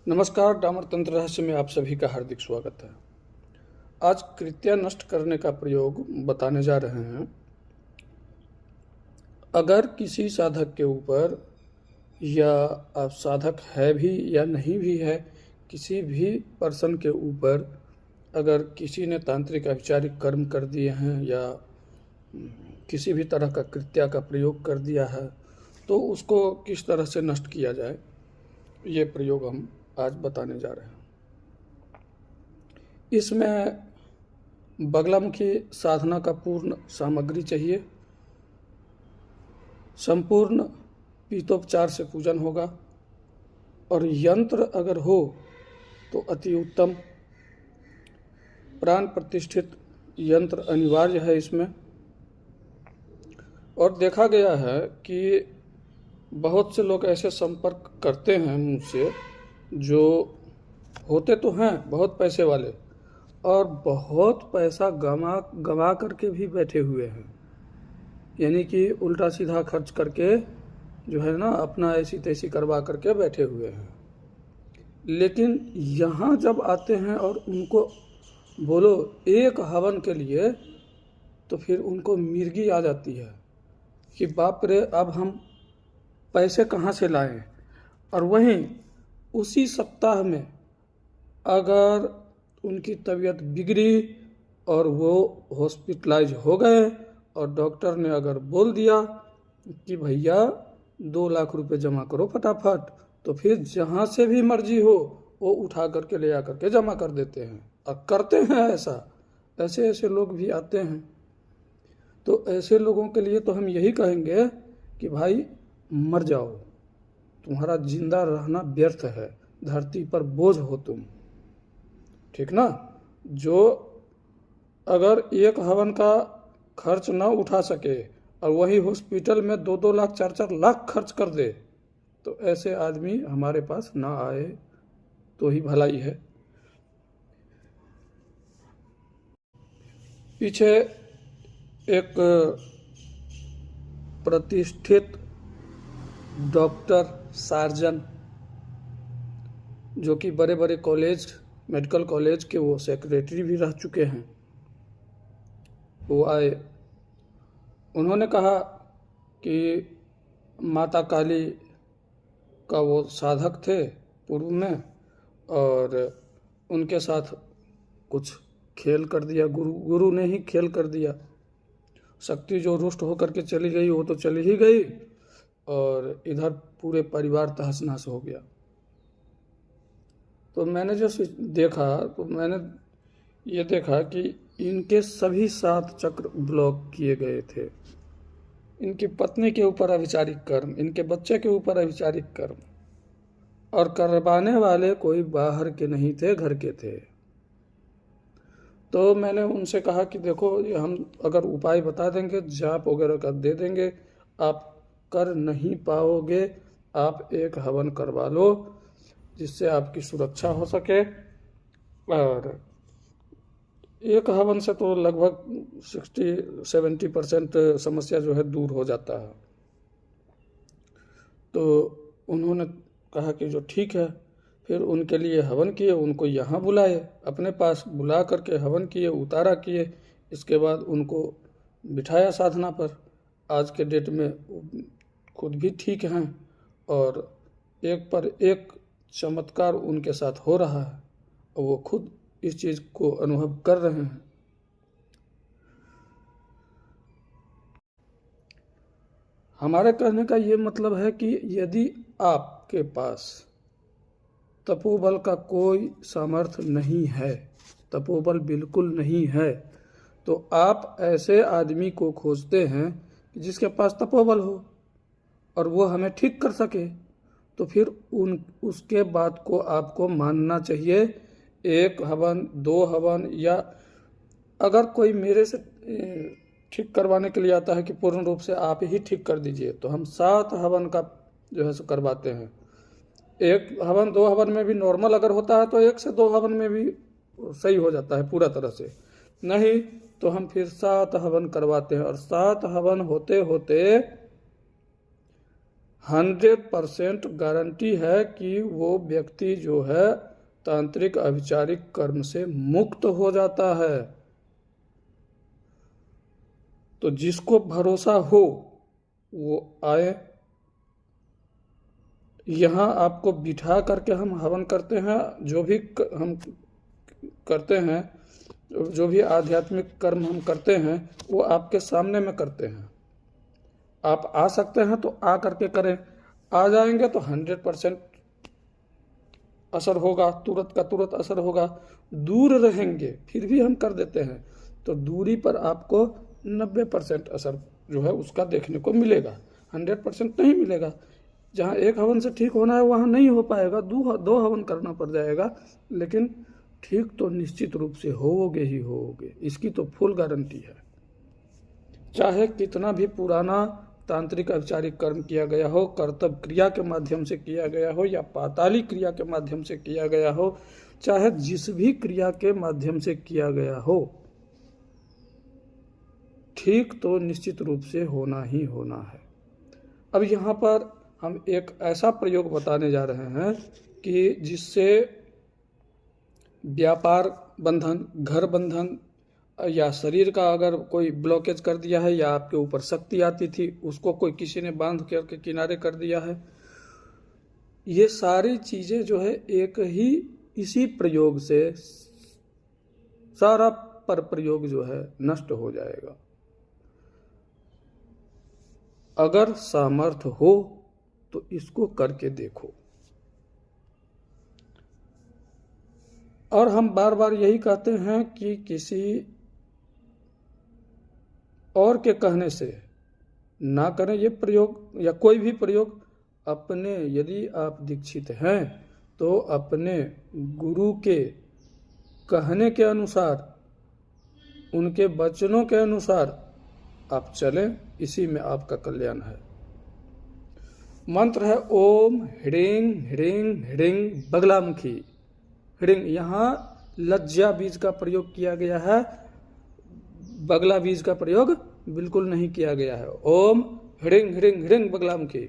नमस्कार, डामर तंत्र रहस्य में आप सभी का हार्दिक स्वागत है। आज कृत्या नष्ट करने का प्रयोग बताने जा रहे हैं। अगर किसी साधक के ऊपर, या आप साधक है भी या नहीं भी है, किसी भी पर्सन के ऊपर अगर किसी ने तांत्रिक औपचारिक कर्म कर दिए हैं या किसी भी तरह का कृत्या का प्रयोग कर दिया है, तो उसको किस तरह से नष्ट किया जाए, ये प्रयोग हम आज बताने जा रहे हैं। इसमें बगलामुखी साधना का पूर्ण सामग्री चाहिए। संपूर्ण पीतोपचार से पूजन होगा और यंत्र अगर हो तो अति उत्तम। प्राण प्रतिष्ठित यंत्र अनिवार्य है इसमें। और देखा गया है कि बहुत से लोग ऐसे संपर्क करते हैं मुझसे जो होते तो हैं बहुत पैसे वाले और बहुत पैसा गवा करके भी बैठे हुए हैं, यानी कि उल्टा सीधा खर्च करके जो है ना अपना ऐसी तैसी करवा करके बैठे हुए हैं। लेकिन यहाँ जब आते हैं और उनको बोलो एक हवन के लिए, तो फिर उनको मिर्गी आ जाती है कि बाप रे, अब हम पैसे कहाँ से लाएं। और वहीं उसी सप्ताह में अगर उनकी तबीयत बिगड़ी और वो हॉस्पिटलाइज हो गए और डॉक्टर ने अगर बोल दिया कि भैया 2 लाख रुपए जमा करो फटाफट, तो फिर जहाँ से भी मर्जी हो वो उठा करके ले आ करके जमा कर देते हैं और करते हैं ऐसा। ऐसे लोग भी आते हैं। तो ऐसे लोगों के लिए तो हम यही कहेंगे कि भाई मर जाओ, तुम्हारा जिंदा रहना व्यर्थ है, धरती पर बोझ हो तुम, ठीक ना। जो अगर एक हवन का खर्च ना उठा सके और वही हॉस्पिटल में 2-2 लाख 4-4 लाख खर्च कर दे, तो ऐसे आदमी हमारे पास ना आए तो ही भलाई है। पीछे एक प्रतिष्ठित डॉक्टर सर्जन जो कि बड़े बड़े कॉलेज, मेडिकल कॉलेज के वो सेक्रेटरी भी रह चुके हैं, वो आए। उन्होंने कहा कि माता काली का वो साधक थे पूर्व में और उनके साथ कुछ खेल कर दिया, गुरु ने ही खेल कर दिया। शक्ति जो रुष्ट होकर के चली गई वो तो चली ही गई और इधर पूरे परिवार तहस नहस हो गया। तो मैंने जो देखा तो मैंने ये देखा कि इनके सभी 7 चक्र ब्लॉक किए गए थे। इनकी पत्नी के ऊपर अविचारिक कर्म, इनके बच्चे के ऊपर अविचारिक कर्म, और करवाने वाले कोई बाहर के नहीं थे, घर के थे। तो मैंने उनसे कहा कि देखो, हम अगर उपाय बता देंगे, जाप वगैरह का दे देंगे, आप कर नहीं पाओगे, आप एक हवन करवा लो जिससे आपकी सुरक्षा हो सके। और एक हवन से तो लगभग 60-70% समस्या जो है दूर हो जाता है। तो उन्होंने कहा कि जो ठीक है। फिर उनके लिए हवन किए, उनको यहाँ बुलाए, अपने पास बुला करके हवन किए, उतारा किए। इसके बाद उनको बिठाया साधना पर। आज के डेट में खुद भी ठीक हैं और एक पर एक चमत्कार उनके साथ हो रहा है और वो खुद इस चीज़ को अनुभव कर रहे हैं। हमारे कहने का ये मतलब है कि यदि आपके पास तपोबल का कोई सामर्थ्य नहीं है, तपोबल बिल्कुल नहीं है, तो आप ऐसे आदमी को खोजते हैं जिसके पास तपोबल हो और वो हमें ठीक कर सके। तो फिर उसके बात को आपको मानना चाहिए। 1 हवन, 2 हवन, या अगर कोई मेरे से ठीक करवाने के लिए आता है कि पूर्ण रूप से आप ही ठीक कर दीजिए, तो हम 7 हवन का जो है सो करवाते हैं। 1 हवन 2 हवन में भी नॉर्मल अगर होता है तो 1 से 2 हवन में भी सही हो जाता है पूरा तरह से। नहीं तो हम फिर 7 हवन करवाते हैं और 7 हवन होते होते 100% गारंटी है कि वो व्यक्ति जो है तांत्रिक अभिचारिक कर्म से मुक्त हो जाता है। तो जिसको भरोसा हो वो आए। यहाँ आपको बिठा करके हम हवन करते हैं। जो भी हम करते हैं, जो भी आध्यात्मिक कर्म हम करते हैं वो आपके सामने में करते हैं। आप आ सकते हैं तो आ करके करें। आ जाएंगे तो 100% असर होगा, तुरंत का तुरंत असर होगा। दूर रहेंगे फिर भी हम कर देते हैं तो दूरी पर आपको 90% असर जो है उसका देखने को मिलेगा, 100% नहीं मिलेगा। जहाँ एक हवन से ठीक होना है वहाँ नहीं हो पाएगा, दो हवन करना पड़ जाएगा, लेकिन ठीक तो निश्चित रूप से होगे ही होगे, इसकी तो फुल गारंटी है। चाहे कितना भी पुराना तांत्रिक औपचारिक कर्म किया गया हो, कर्तव्य क्रिया के माध्यम से किया गया हो या पाताली क्रिया के माध्यम से किया गया हो, चाहे जिस भी क्रिया के माध्यम से किया गया हो, ठीक तो निश्चित रूप से होना ही होना है। अब यहाँ पर हम एक ऐसा प्रयोग बताने जा रहे हैं कि जिससे व्यापार बंधन, घर बंधन या शरीर का अगर कोई ब्लॉकेज कर दिया है या आपके ऊपर शक्ति आती थी उसको कोई किसी ने बांध करके किनारे कर दिया है, ये सारी चीजें जो है एक ही इसी प्रयोग से सारा पर प्रयोग जो है नष्ट हो जाएगा। अगर सामर्थ्य हो तो इसको करके देखो। और हम बार बार यही कहते हैं कि किसी और के कहने से ना करें ये प्रयोग या कोई भी प्रयोग। अपने, यदि आप दीक्षित हैं तो अपने गुरु के कहने के अनुसार, उनके वचनों के अनुसार आप चलें, इसी में आपका कल्याण है। मंत्र है ओम ह्रीं ह्रीं ह्रीं बगलामुखी। ह्रीं, यहाँ लज्जा बीज का प्रयोग किया गया है, बगला बीज का प्रयोग बिल्कुल नहीं किया गया है। ओम ह्रीं ह्रीं ह्रीं बगलामुखी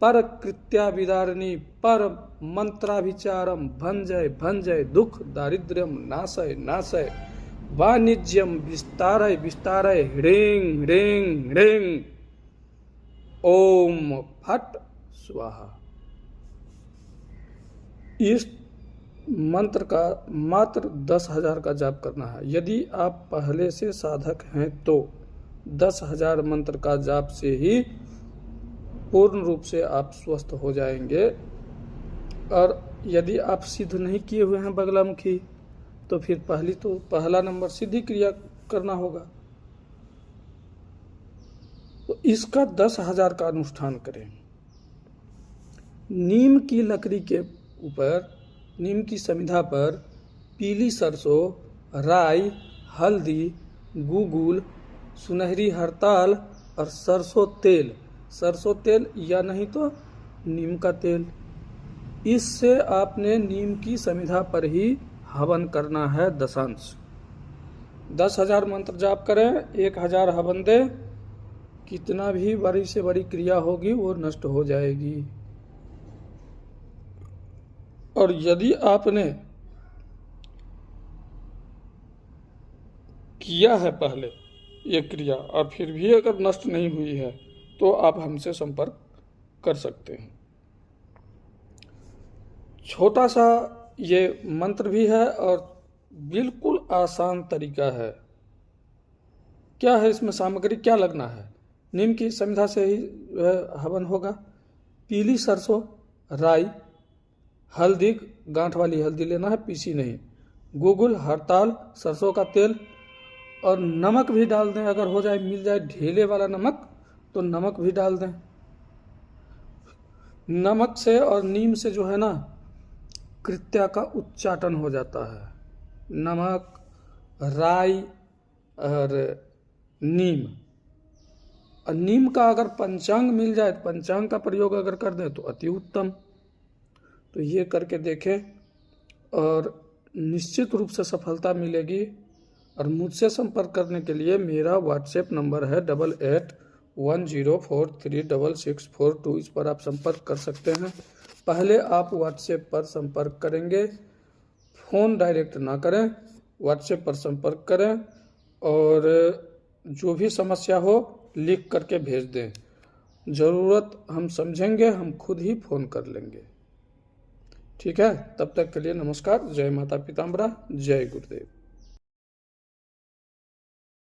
पर कृत्या विदारिणी पर मंत्राभिचारम भंजय भंजय दुख दारिद्र्यम नाशय नाशय वाणिज्यम विस्तारय विस्तारय ह्रीं ह्रीं ह्रीं ओम फट स्वाहा। इस मंत्र का मात्र 10,000 का जाप करना है। यदि आप पहले से साधक हैं तो 10,000 मंत्र का जाप से ही पूर्ण रूप से आप स्वस्थ हो जाएंगे। और यदि आप सिद्ध नहीं किए हुए हैं बगलामुखी तो फिर पहला नंबर सिद्धि क्रिया करना होगा। तो इसका 10,000 का अनुष्ठान करें। नीम की लकड़ी के ऊपर, नीम की समिधा पर पीली सरसों, राई, हल्दी, गुगुल, सुनहरी हरताल और सरसों तेल या नहीं तो नीम का तेल, इससे आपने नीम की समिधा पर ही हवन करना है। दशांश 10,000 मंत्र जाप करें, 1,000 हवन दें, कितना भी बड़ी से बड़ी क्रिया होगी वो नष्ट हो जाएगी। और यदि आपने किया है पहले ये क्रिया और फिर भी अगर नष्ट नहीं हुई है तो आप हमसे संपर्क कर सकते हैं। छोटा सा ये मंत्र भी है और बिल्कुल आसान तरीका है। क्या है इसमें सामग्री, क्या लगना है? नीम की समिधा से ही हवन होगा। पीली सरसों, राई, हल्दी, गांठ वाली हल्दी लेना है, पीसी नहीं, गुगुल, हरताल, सरसों का तेल और नमक भी डाल दें। अगर हो जाए, मिल जाए ढेले वाला नमक तो नमक भी डाल दें। नमक से और नीम से जो है ना कृत्या का उच्चाटन हो जाता है। नमक, राई और नीम। और नीम का अगर पंचांग मिल जाए, पंचांग का प्रयोग अगर कर दें तो अति उत्तम। तो ये करके देखें और निश्चित रूप से सफलता मिलेगी। और मुझसे संपर्क करने के लिए मेरा व्हाट्सएप नंबर है 10436642। इस पर आप संपर्क कर सकते हैं। पहले आप व्हाट्सएप पर संपर्क करेंगे, फ़ोन डायरेक्ट ना करें, व्हाट्सएप पर संपर्क करें और जो भी समस्या हो लिख करके भेज दें। ज़रूरत हम समझेंगे, हम खुद ही फ़ोन कर लेंगे। ठीक है, तब तक के लिए नमस्कार। जय माता पीताम्बरा, जय गुरुदेव।